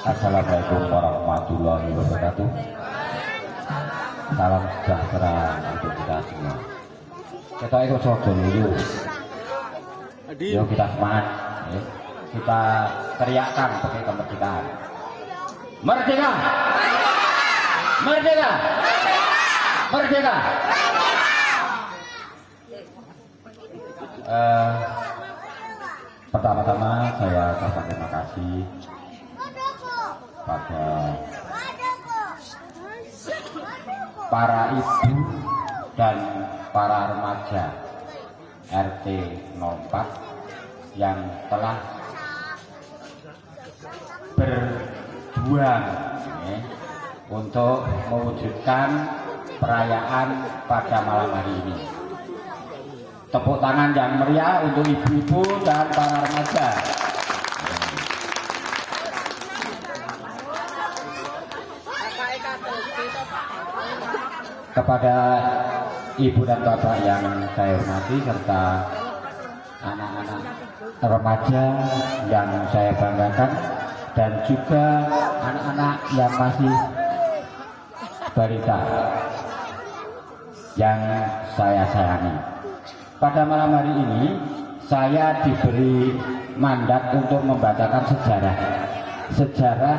Assalamualaikum warahmatullahi wabarakatuh. Salam sejahtera untuk kita semua. Kita itu sojo dulu. Yuk kita semangat. Kita teriakkan pakai kemerdekaan. Merdeka! Merdeka! Merdeka! Pertama-tama saya ucapkan terima kasih pada para ibu dan para remaja RT 04 yang telah berjuang untuk mewujudkan perayaan pada malam hari ini. Tepuk tangan yang meriah untuk ibu-ibu dan para remaja. Kepada ibu dan bapak yang saya hormati serta anak-anak remaja yang saya banggakan dan juga anak-anak yang masih balita yang saya sayangi. Pada malam hari ini saya diberi mandat untuk membacakan sejarah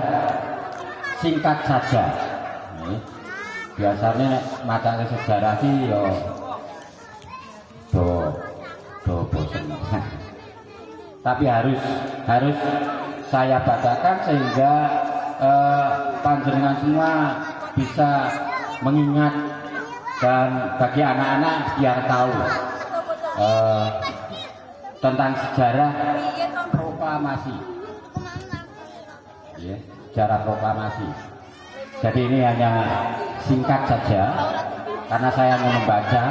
singkat saja. Biasanya maca sejarah sih yo do bosen. Tapi harus saya bacakan sehingga panjenengan semua bisa mengingat dan bagi anak-anak biar tahu tentang sejarah proklamasi. Ya, sejarah proklamasi. Jadi ini hanya singkat saja karena saya mau membaca.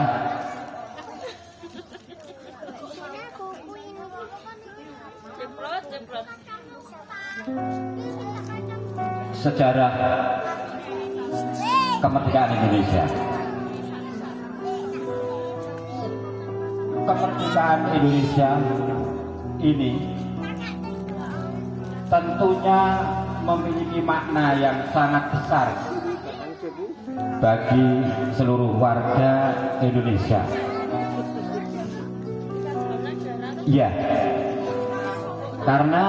Sejarah kemerdekaan Indonesia. Kemerdekaan Indonesia ini tentunya memiliki makna yang sangat besar bagi seluruh warga Indonesia. Iya, karena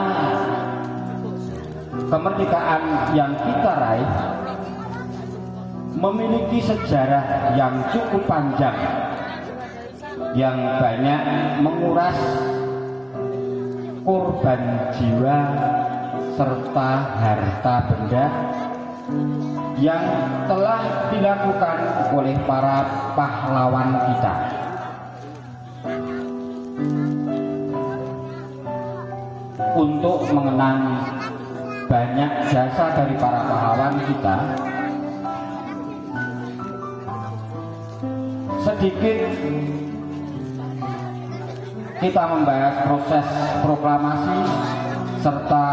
kemerdekaan yang kita raih memiliki sejarah yang cukup panjang, yang banyak menguras korban jiwa serta harta benda yang telah dilakukan oleh para pahlawan kita. Untuk mengenang banyak jasa dari para pahlawan kita, sedikit kita membahas proses proklamasi serta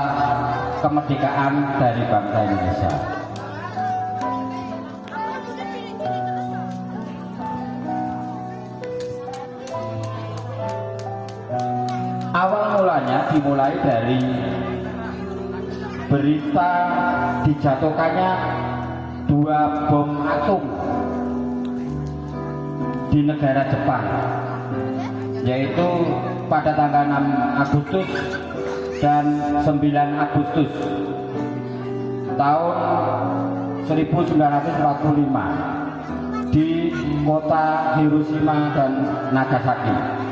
kemerdekaan dari bangsa Indonesia. Awal mulanya dimulai dari berita dijatuhkannya 2 bom atom di negara Jepang, yaitu pada tanggal 6 Agustus dan 9 Agustus tahun 1945 di kota Hiroshima dan Nagasaki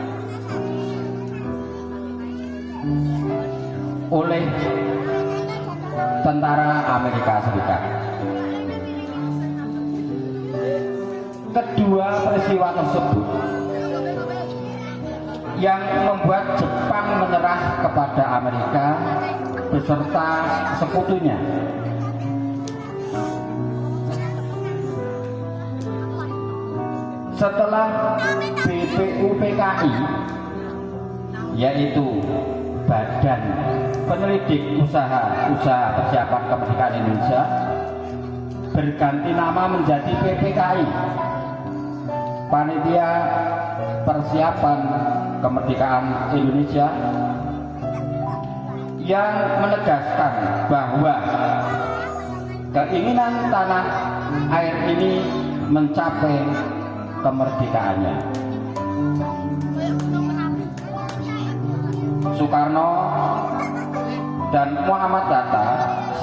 oleh tentara Amerika Serikat. Kedua peristiwa tersebut yang membuat Jepang menyerah kepada Amerika beserta sekutunya. Setelah BPUPKI, yaitu Badan Penyelidik Usaha Persiapan Kemerdekaan Indonesia, berganti nama menjadi PPKI, Panitia Persiapan Kemerdekaan Indonesia, yang menegaskan bahwa keinginan tanah air ini mencapai kemerdekaannya. Soekarno dan Muhammad Hatta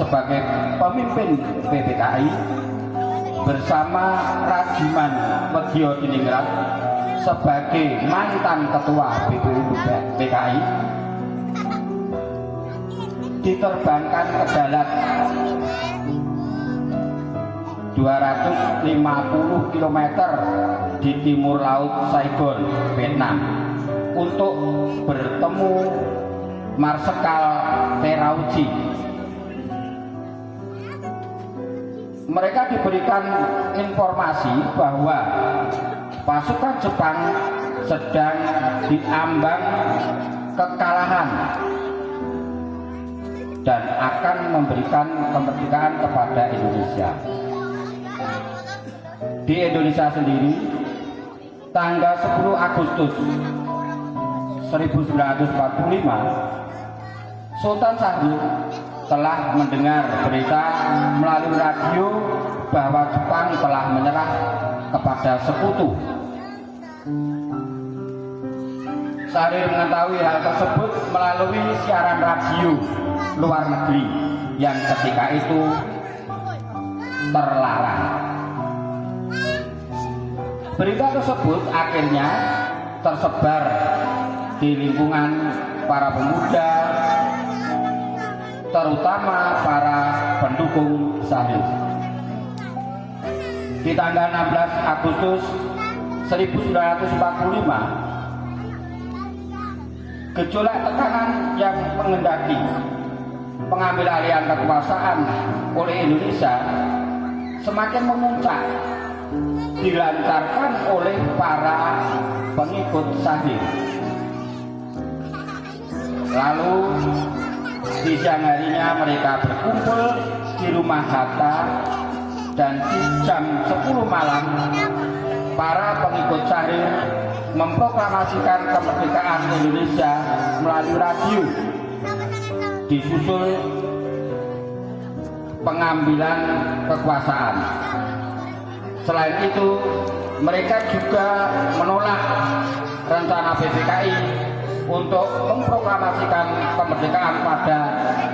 sebagai pemimpin PPKI bersama Rajiman Weddiodiningrat sebagai mantan ketua PKI diterbangkan ke darat 250 km di timur laut Saigon, Vietnam untuk bertemu Marsekal Terauchi. Mereka diberikan informasi bahwa pasukan Jepang sedang diambang kekalahan dan akan memberikan kemerdekaan kepada Indonesia. Di Indonesia sendiri, tanggal 10 Agustus 1945, Sultan Syahrir telah mendengar berita melalui radio bahwa Jepang telah menyerah kepada sekutu. Syahrir mengetahui hal tersebut melalui siaran radio luar negeri yang ketika itu terlarang. Berita tersebut akhirnya tersebar di lingkungan para pemuda, terutama para pendukung Syahrir. Di tanggal 16 Agustus 1945, gejolak tekanan yang mengendaki pengambil alihan kekuasaan oleh Indonesia semakin memuncak, dilancarkan oleh para pengikut Syahrir. Lalu di siang harinya mereka berkumpul di rumah Hatta, dan di jam 10 malam para pengikut Syahrir memproklamasikan kemerdekaan Indonesia melalui radio, disusul pengambilan kekuasaan. Selain itu, mereka juga menolak rencana PPKI untuk memproklamasikan kemerdekaan pada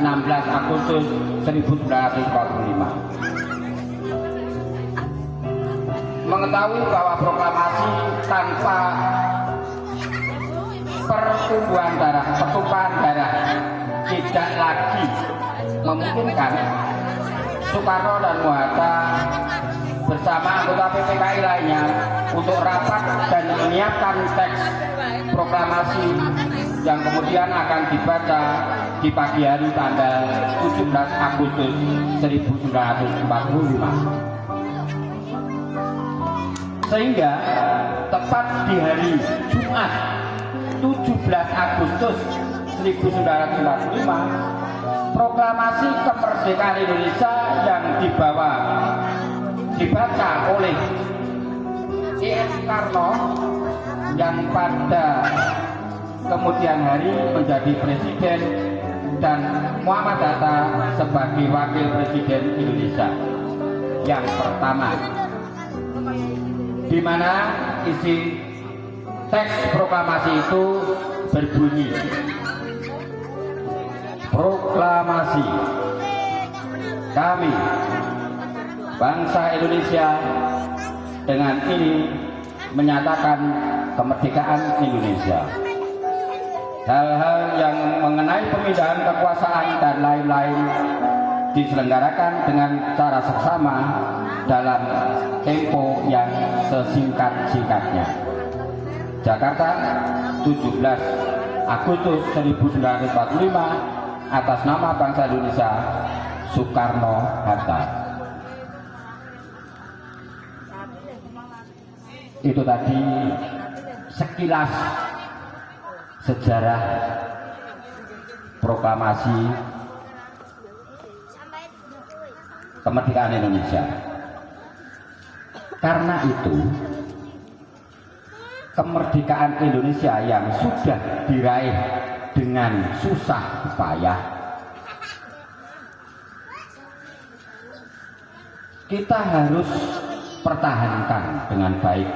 16 Agustus 1945. Mengetahui bahwa proklamasi tanpa pertumpahan darah tidak lagi memungkinkan, Soekarno dan Hatta bersama anggota PPKI lainnya untuk rapat dan menyiapkan teks proklamasi yang kemudian akan dibaca di pagi hari tanggal 17 Agustus 1945. Sehingga tepat di hari Jumat 17 Agustus 1945, proklamasi kemerdekaan Indonesia yang dibaca oleh I.S. Soekarno yang pada kemudian hari menjadi presiden, dan Muhammad Hatta sebagai wakil presiden Indonesia yang pertama, di mana isi teks proklamasi itu berbunyi, proklamasi kami bangsa Indonesia dengan ini menyatakan kemerdekaan Indonesia. Hal-hal yang mengenai pemindahan kekuasaan dan lain-lain diselenggarakan dengan cara seksama dalam tempo yang sesingkat-singkatnya. Jakarta, 17 Agustus 1945, atas nama bangsa Indonesia, Soekarno-Hatta. Itu tadi sekilas sejarah proklamasi kemerdekaan Indonesia. Karena itu, kemerdekaan Indonesia yang sudah diraih dengan susah payah kita harus pertahankan dengan baik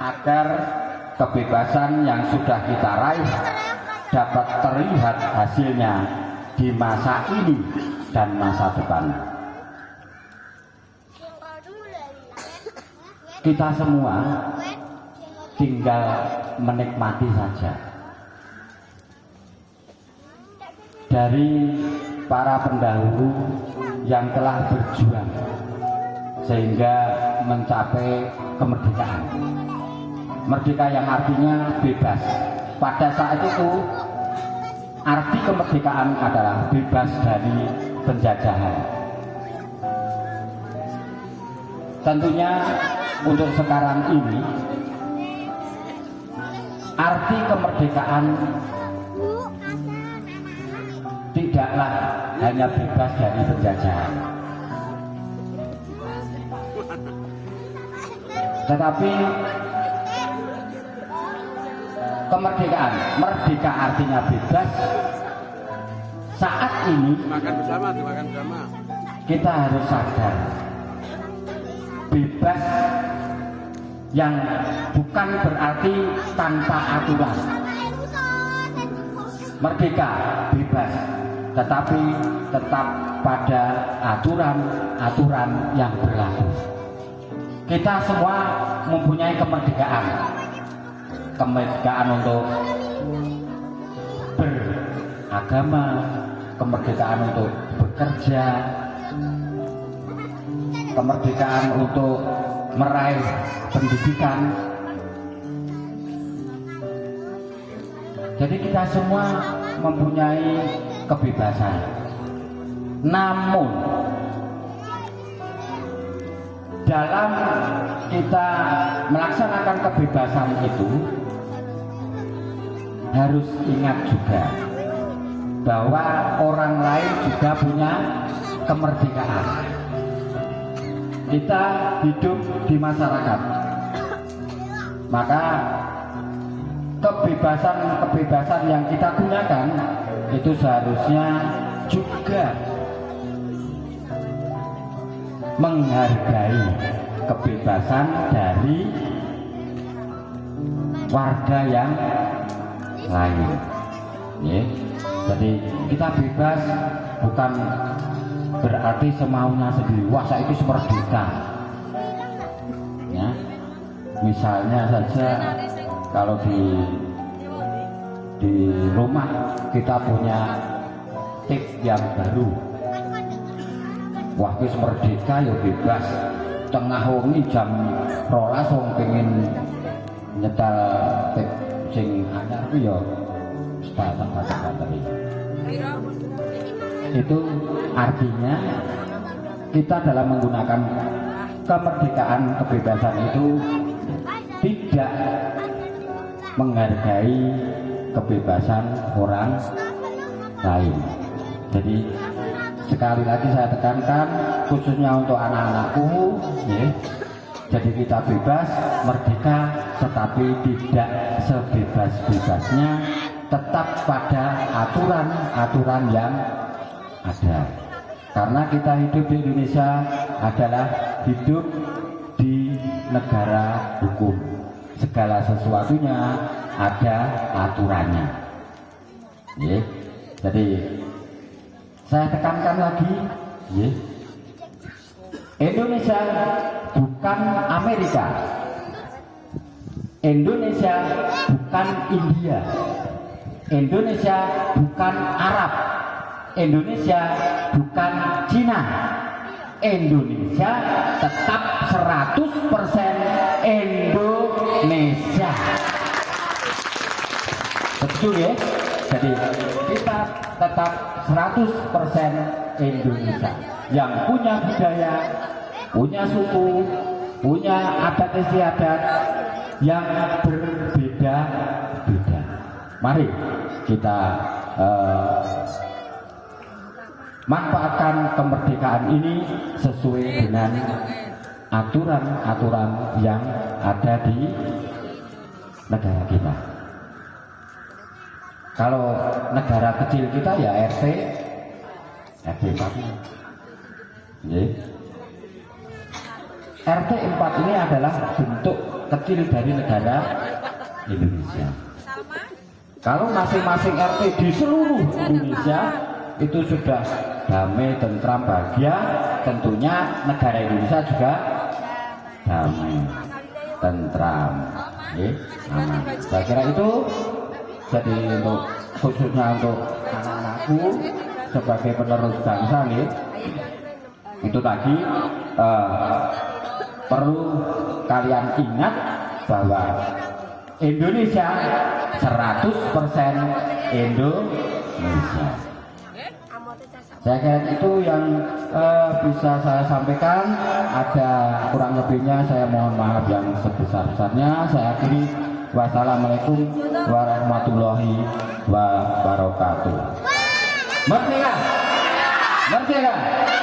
agar kebebasan yang sudah kita raih dapat terlihat hasilnya di masa ini dan masa depan. Kita semua tinggal menikmati saja. Dari para pendahulu yang telah berjuang sehingga mencapai kemerdekaan. Merdeka yang artinya bebas. Pada saat itu arti kemerdekaan adalah bebas dari penjajahan. Tentunya untuk sekarang ini arti kemerdekaan tidaklah hanya bebas dari penjajahan, tetapi kemerdekaan, merdeka artinya bebas. Saat ini kita harus sadar, bebas yang bukan berarti tanpa aturan. Merdeka bebas, tetapi tetap pada aturan-aturan yang berlaku. Kita semua mempunyai kemerdekaan untuk beragama, kemerdekaan untuk bekerja, kemerdekaan untuk meraih pendidikan. Jadi kita semua mempunyai kebebasan. Namun dalam kita melaksanakan kebebasan itu harus ingat juga bahwa orang lain juga punya kemerdekaan. Kita hidup di masyarakat, maka kebebasan yang kita gunakan itu seharusnya juga menghargai kebebasan dari warga yang lain. Ya. Jadi kita bebas bukan berarti semaunya sendiri. Wah, saya itu merdeka. Ya. Misalnya saja kalau di rumah kita punya tip yang baru. Wah, wis merdeka ya bebas. Tengah wengi jam 12 wong pengen nyetel tip sing anyar ku ya tak bateri. Itu artinya kita dalam menggunakan kemerdekaan, kebebasan itu tidak menghargai kebebasan orang lain. Jadi sekali lagi saya tekankan, khususnya untuk anak-anakku, ya, jadi kita bebas, merdeka, tetapi tidak sebebas-bebasnya, tetap pada aturan-aturan yang ada. Karena kita hidup di Indonesia adalah hidup di negara hukum. Segala sesuatunya ada aturannya. Ya. Jadi saya tekankan lagi, ya. Indonesia bukan Amerika. Indonesia bukan India. Indonesia bukan Arab. Indonesia bukan Cina. Indonesia tetap 100% Indonesia. Betul ya? Jadi kita tetap 100% Indonesia yang punya budaya, punya suku, punya adat istiadat yang berbeda-beda. Mari kita manfaatkan kemerdekaan ini sesuai dengan aturan-aturan yang ada di negara kita. Kalau negara kecil kita ya RT 4. RT 4 ini adalah bentuk kecil dari negara Indonesia. Kalau masing-masing RT di seluruh Indonesia itu sudah damai, tentram, bahagia, tentunya negara Indonesia juga damai, tentram, aman. Saya kira itu jadi untuk khususnya untuk anak-anakku sebagai penerus bangsa nih, itu tadi perlu kalian ingat bahwa Indonesia 100% Indonesia. Saya kira itu yang bisa saya sampaikan. Ada kurang lebihnya saya mohon maaf yang sebesar-besarnya. Saya akhiri. Wassalamualaikum warahmatullahi wabarakatuh. Merdeka! Merdeka!